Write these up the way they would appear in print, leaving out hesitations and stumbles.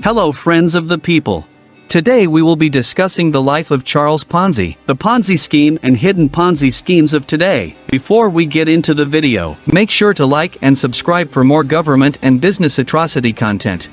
Hello friends of the people. Today we will be discussing the life of Charles Ponzi, the Ponzi scheme and hidden Ponzi schemes of today. Before we get into the video, make sure to like and subscribe for more government and business atrocity content.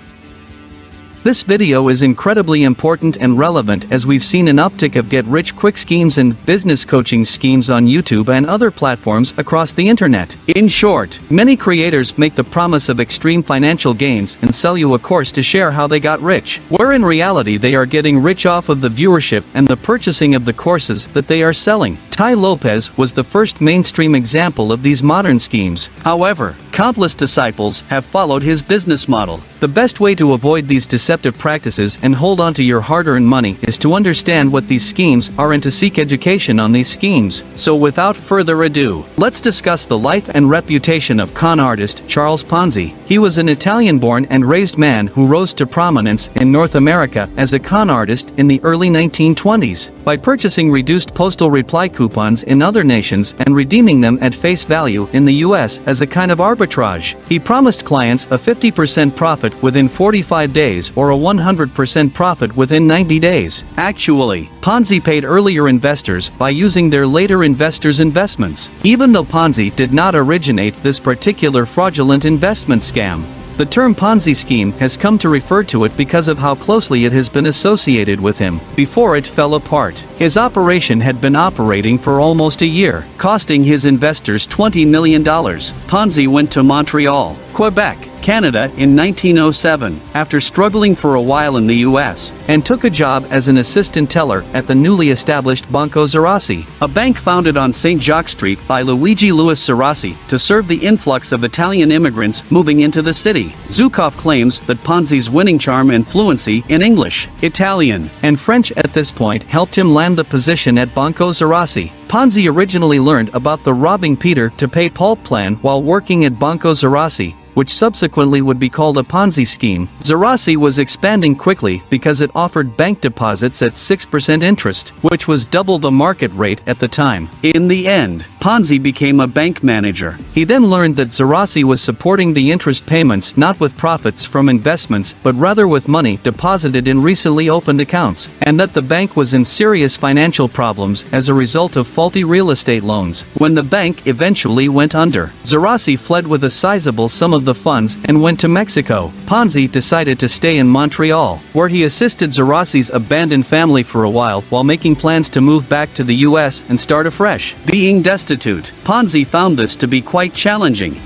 This video is incredibly important and relevant as we've seen an uptick of get-rich-quick schemes and business coaching schemes on YouTube and other platforms across the internet. In short, many creators make the promise of extreme financial gains and sell you a course to share how they got rich, where in reality they are getting rich off of the viewership and the purchasing of the courses that they are selling. Tai Lopez was the first mainstream example of these modern schemes. However, countless disciples have followed his business model. The best way to avoid these deceptive practices and hold on to your hard-earned money is to understand what these schemes are and to seek education on these schemes. So without further ado, let's discuss the life and reputation of con artist Charles Ponzi. He was an Italian-born and raised man who rose to prominence in North America as a con artist in the early 1920s by purchasing reduced postal reply coupons in other nations and redeeming them at face value in the US as a kind of arbitrage. He promised clients a 50% profit within 45 days or a 100% profit within 90 days. Actually, Ponzi paid earlier investors by using their later investors' investments. Even though Ponzi did not originate this particular fraudulent investment scam, the term Ponzi scheme has come to refer to it because of how closely it has been associated with him. Before it fell apart, his operation had been operating for almost a year, costing his investors $20 million. Ponzi went to Montreal, Quebec, Canada in 1907, after struggling for a while in the US, and took a job as an assistant teller at the newly established Banco Zerossi, a bank founded on St. Jacques Street by Luigi Louis Zerossi to serve the influx of Italian immigrants moving into the city. Zukov claims that Ponzi's winning charm and fluency in English, Italian, and French at this point helped him land the position at Banco Zerossi. Ponzi originally learned about the robbing Peter to pay Paul plan while working at Banco Zerossi, which subsequently would be called a Ponzi scheme. Zerossi was expanding quickly because it offered bank deposits at 6% interest, which was double the market rate at the time. In the end, Ponzi became a bank manager. He then learned that Zerossi was supporting the interest payments not with profits from investments but rather with money deposited in recently opened accounts, and that the bank was in serious financial problems as a result of faulty real estate loans. When the bank eventually went under, Zerossi fled with a sizable sum of the funds and went to Mexico. Ponzi decided to stay in Montreal, where he assisted Zerossi's abandoned family for a while making plans to move back to the US and start afresh. Being destitute, Ponzi found this to be quite challenging.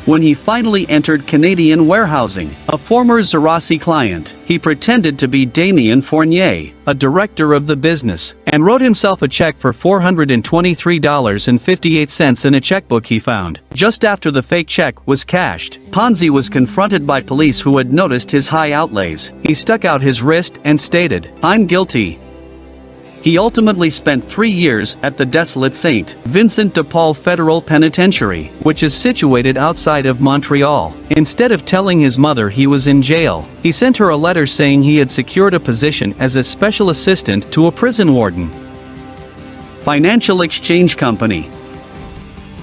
When he finally entered Canadian warehousing, a former Zerossi client, he pretended to be Damien Fournier, a director of the business, and wrote himself a check for $423.58 in a checkbook he found. Just after the fake check was cashed, Ponzi was confronted by police who had noticed his high outlays. He stuck out his wrist and stated, "I'm guilty." He ultimately spent 3 years at the desolate St. Vincent de Paul Federal Penitentiary, which is situated outside of Montreal. Instead of telling his mother he was in jail, he sent her a letter saying he had secured a position as a special assistant to a prison warden. Financial exchange company.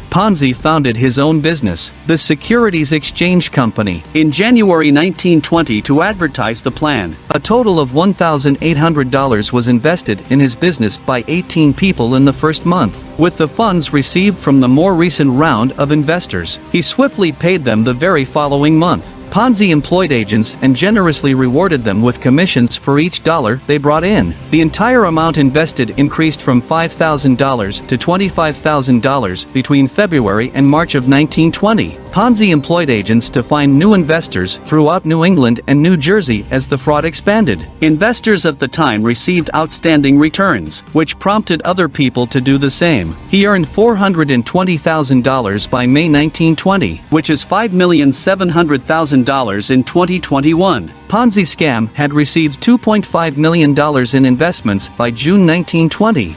Ponzi founded his own business, the Securities Exchange Company, in January 1920 to advertise the plan. A total of $1,800 was invested in his business by 18 people in the first month. With the funds received from the more recent round of investors, he swiftly paid them the very following month. Ponzi employed agents and generously rewarded them with commissions for each dollar they brought in. The entire amount invested increased from $5,000 to $25,000 between February and March of 1920. Ponzi employed agents to find new investors throughout New England and New Jersey as the fraud expanded. Investors at the time received outstanding returns, which prompted other people to do the same. He earned $420,000 by May 1920, which is $5,700,000 in 2021. Ponzi scam had received $2.5 million in investments by June 1920.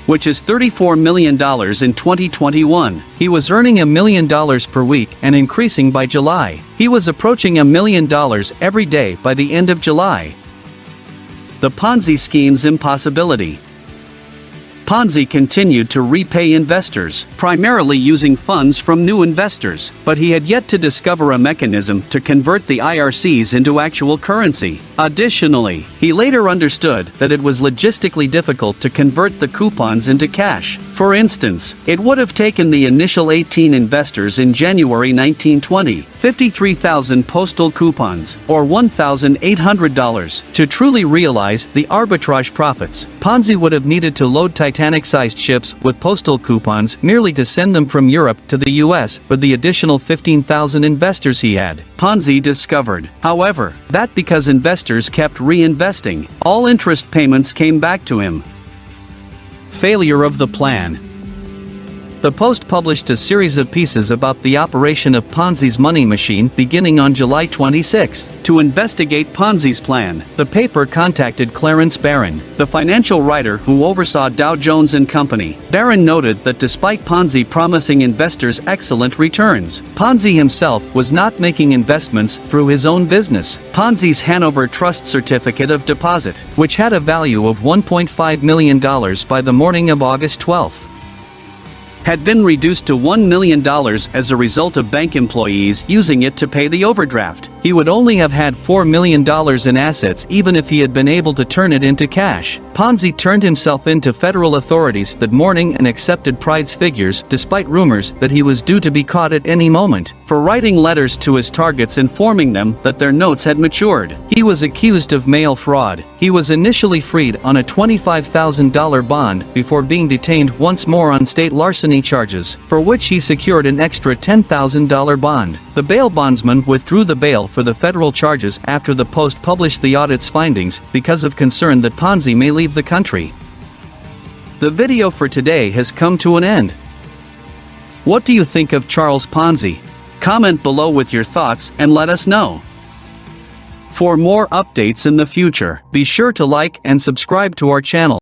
which is $34 million in 2021. He was earning $1 million per week and increasing by July. He was approaching $1 million every day by the end of July. The Ponzi scheme's impossibility. Ponzi continued to repay investors, primarily using funds from new investors, but he had yet to discover a mechanism to convert the IRCs into actual currency. Additionally, he later understood that it was logistically difficult to convert the coupons into cash. For instance, it would have taken the initial 18 investors in January 1920, 53,000 postal coupons, or $1,800, to truly realize the arbitrage profits. Ponzi would have needed to load Titanic-sized ships with postal coupons merely to send them from Europe to the US for the additional 15,000 investors he had. Ponzi discovered, however, that because investors kept reinvesting, all interest payments came back to him. Failure of the plan. The Post published a series of pieces about the operation of Ponzi's money machine beginning on July 26. To investigate Ponzi's plan, the paper contacted Clarence Barron, the financial writer who oversaw Dow Jones and Company. Barron noted that despite Ponzi promising investors excellent returns, Ponzi himself was not making investments through his own business. Ponzi's Hanover Trust Certificate of Deposit, which had a value of $1.5 million by the morning of August 12, had been reduced to $1 million as a result of bank employees using it to pay the overdraft. He would only have had $4 million in assets even if he had been able to turn it into cash. Ponzi turned himself in to federal authorities that morning and accepted Pride's figures despite rumors that he was due to be caught at any moment for writing letters to his targets informing them that their notes had matured. He was accused of mail fraud. He was initially freed on a $25,000 bond before being detained once more on state larceny charges, for which he secured an extra $10,000 bond. The bail bondsman withdrew the bail for the federal charges after the Post published the audit's findings because of concern that Ponzi may leave the country. The video for today has come to an end. What do you think of Charles Ponzi? Comment below with your thoughts and let us know. For more updates in the future, be sure to like and subscribe to our channel.